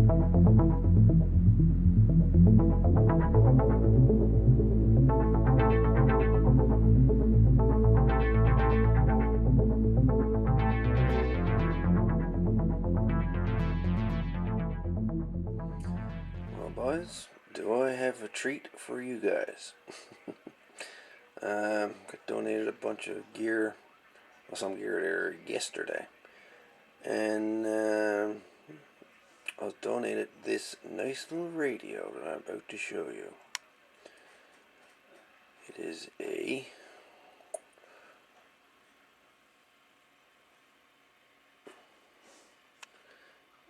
Well, boys, do I have a treat for you guys? Got donated a bunch of gear, well, some gear there yesterday, and I was donated this nice little radio that I'm about to show you. It is a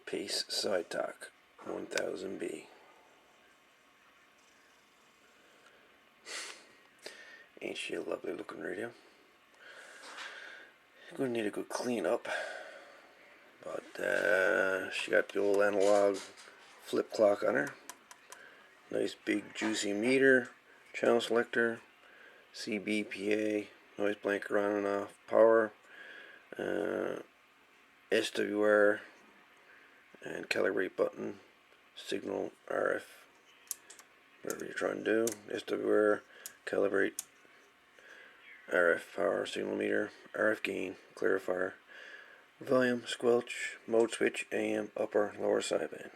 Pace Sidetalk 1000B. Ain't she a lovely looking radio? Gonna need a good clean up, but she got the old analog flip clock on her. Nice big juicy meter, channel selector, CBPA, noise blanker on and off, power, SWR, and calibrate button, signal RF, whatever you're trying to do, SWR, calibrate, RF power, signal meter, RF gain, clarifier, volume, squelch, mode switch, AM, upper, lower sideband.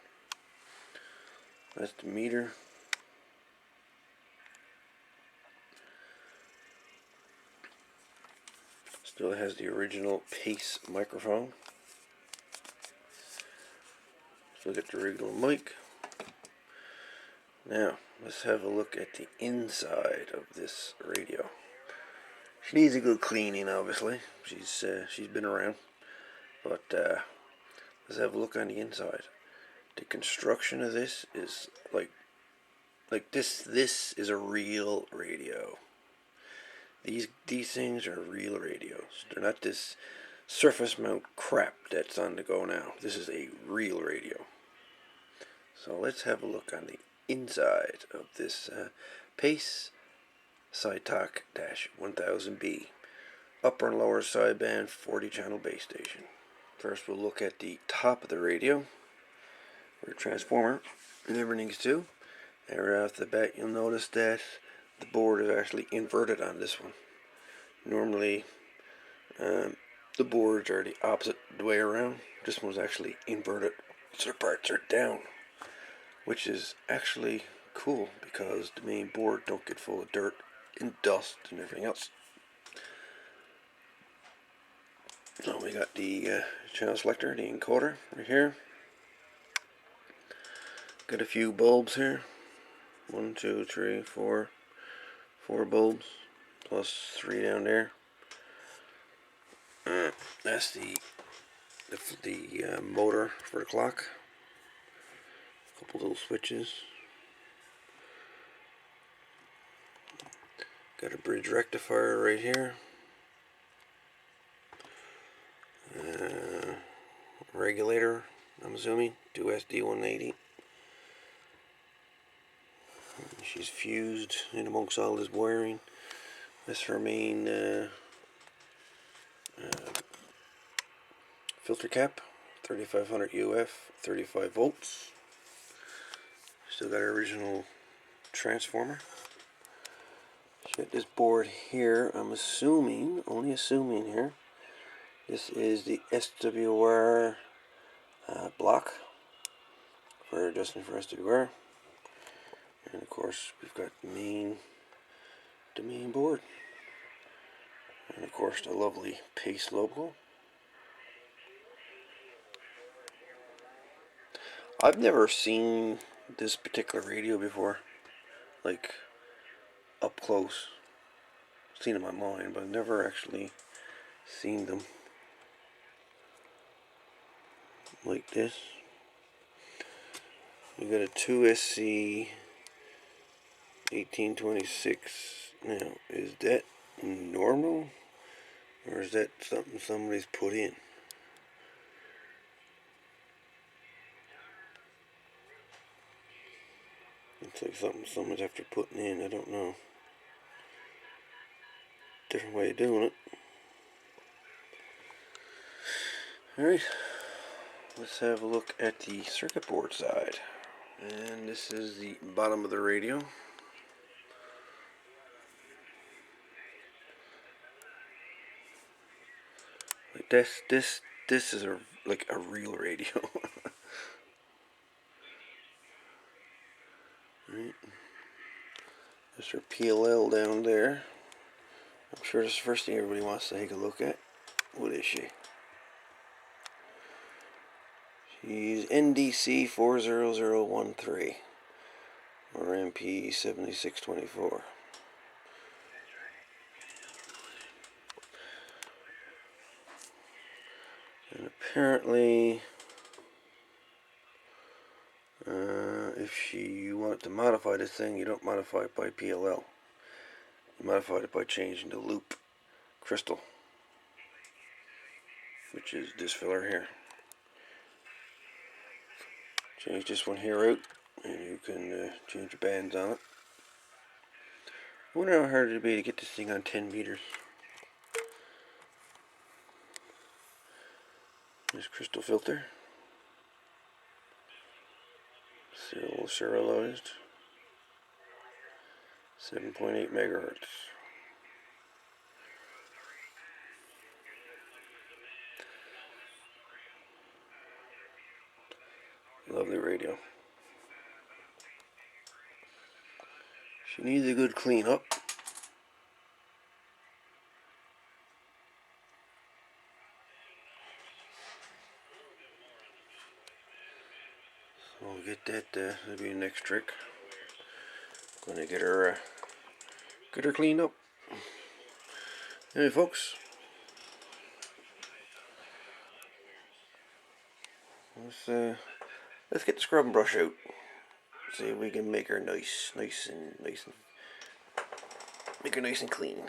That's the meter. Still has the original Pace microphone. Still got the original mic. Now, let's have a look at the inside of this radio. She needs a good cleaning, obviously. She's been around, but let's have a look on the inside. The construction of this is like this. This is a real radio. These things are real radios. They're not this surface mount crap that's on the go now. This is a real radio. So let's have a look on the inside of this Pace Sidetalk 1000B upper and lower sideband 40 channel base station. First we'll look at the top of the radio, or transformer, and everything's too. And right off the bat you'll notice that the board is actually inverted on this one. Normally the boards are the opposite way around. This one's actually inverted, so the parts are down, which is actually cool because the main board don't get full of dirt and dust and everything else. So we got the channel selector, the encoder right here. Got a few bulbs here. 1, 2, 3, 4 bulbs, plus 3 down there. That's the motor for the clock. A couple little switches. Got a bridge rectifier right here. Regulator, I'm assuming, 2SD180. She's fused in amongst all this wiring. That's her main filter cap, 3500 UF, 35 volts. Still got her original transformer. She got this board here. I'm assuming, only assuming here, this is the SWR block for adjusting for SWR. And of course we've got the main board, and of course the lovely Pace logo. I've never seen this particular radio before, like up close. I've seen them online, but I've never actually seen them like this. We got a 2SC 1826. Now, is that normal, or is that something somebody's put in? Looks like something someone's after putting in. I don't know. Different way of doing it. Alright. let's have a look at the circuit board side. And this is the bottom of the radio. Like this is like a real radio. Right. There's her PLL down there. I'm sure this is the first thing everybody wants to take a look at. What is she? She's NDC 40013 or MP 7624. And apparently, if you want to modify this thing, you don't modify it by PLL. You modify it by changing the loop crystal, which is this filler here. Change this one here out, and you can change the bands on it. I wonder how hard it'd be to get this thing on 10 meters. This crystal filter, still serialized, 7.8 megahertz. Lovely radio. She needs a good clean up. So we'll get that, that'll be the next trick. Gonna get her cleaned up. Anyway, folks, let's get the scrub and brush out. See if we can make her nice and make her nice and clean.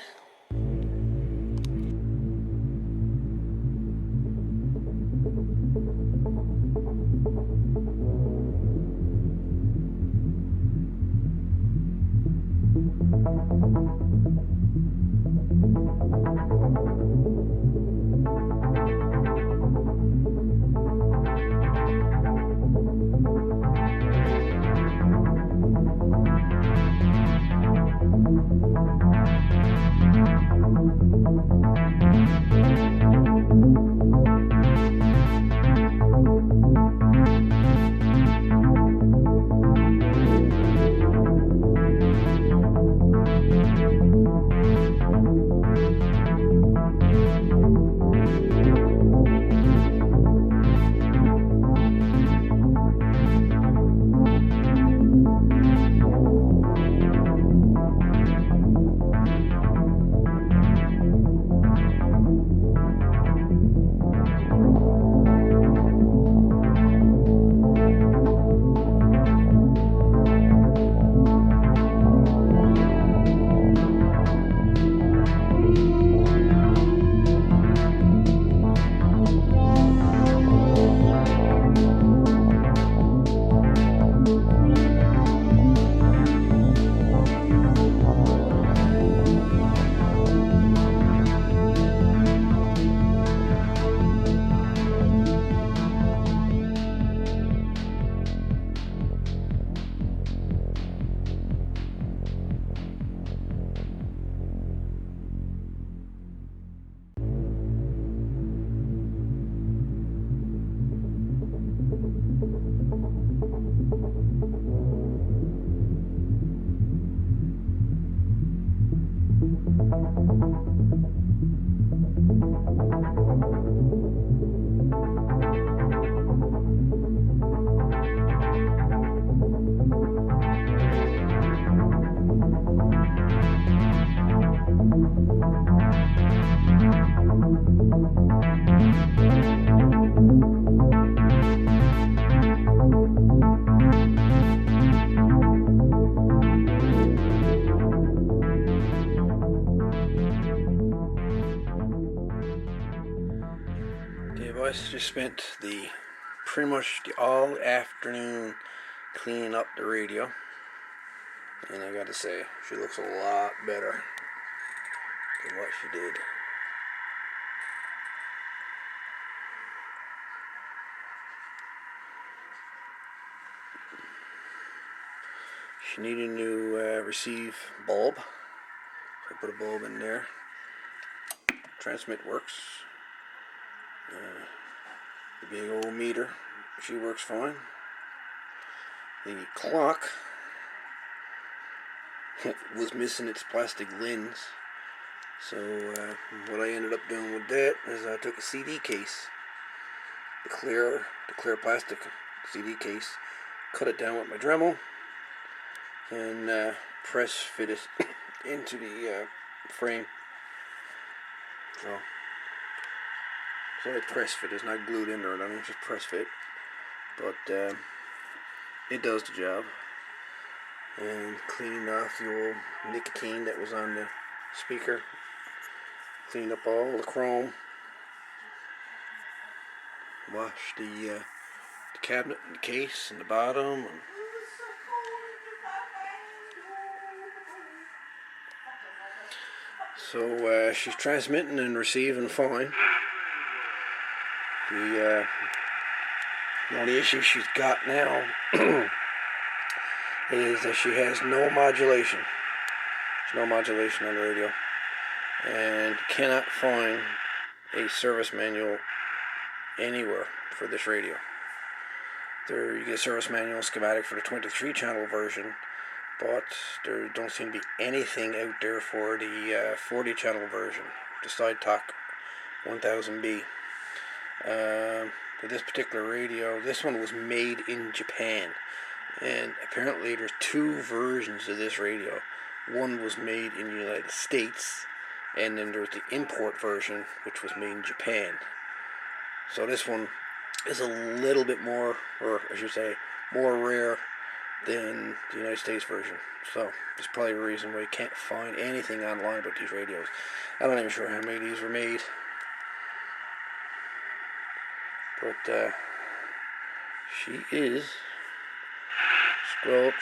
Just spent pretty much the all afternoon cleaning up the radio, and I gotta say, she looks a lot better than what she did. She needed a new receive bulb. So I put a bulb in there. Transmit works. The big old meter, she works fine. The clock was missing its plastic lens. So what I ended up doing with that is I took a CD case, the clear plastic CD case, cut it down with my Dremel, and press fit it into the frame. So I press fit. It's not glued in or anything, just press fit. But it does the job. And cleaned off the old nicotine that was on the speaker. Cleaned up all the chrome. Washed the cabinet and the case and the bottom. And so she's transmitting and receiving fine. The only issue she's got now is that she has no modulation. There's no modulation on the radio. And cannot find a service manual anywhere for this radio. There you get a service manual schematic for the 23 channel version, but there don't seem to be anything out there for the 40 channel version, the Sidetalk 1000B. For this particular radio, this one was made in Japan, and apparently there's two versions of this radio. One was made in the United States, and then there's the import version, which was made in Japan. So this one is a little bit more, or I should say, more rare than the United States version. So there's probably a reason why you can't find anything online about these radios. I'm not even sure how many of these were made. But she is Squelch.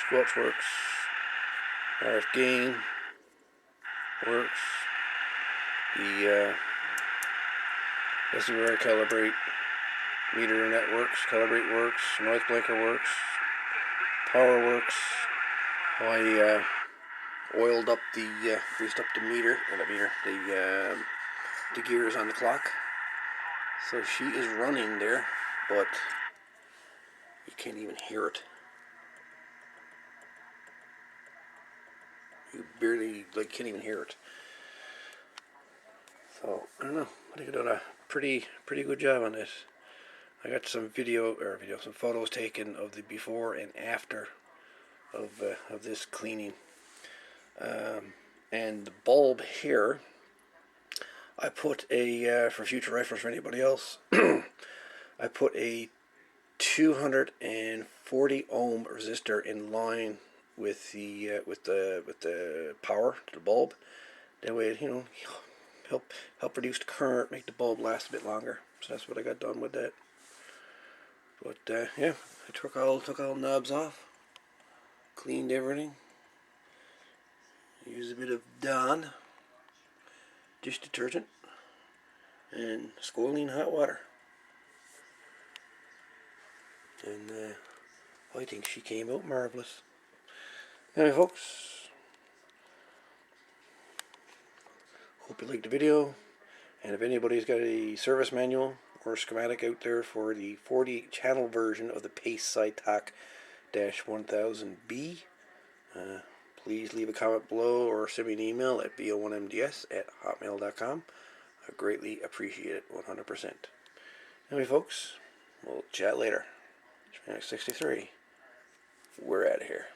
Squelch works. RF gain works. This is where I calibrate. Meter and that works. Calibrate works. Noise blinker works. Power works. I oiled up greased up the meter, or the meter, the gears on the clock. So she is running there, but you can't even hear it. You barely, can't even hear it. So, I don't know. I think I did a pretty good job on this. I got some some photos taken of the before and after of this cleaning. And the bulb here, I put for future reference for anybody else, I put a 240 ohm resistor in line with the power to the bulb. That way, help reduce the current, make the bulb last a bit longer. So that's what I got done with that. But yeah, I took all knobs off, cleaned everything. Use a bit of Dawn dish detergent and scalding hot water. And I think she came out marvelous. Anyway, folks, hope you liked the video. And if anybody's got a service manual or schematic out there for the 40 channel version of the Pace Sidetalk 1000B, please leave a comment below or send me an email at bo1mds@hotmail.com. I greatly appreciate it, 100%. Anyway, folks, we'll chat later. 63. We're out of here.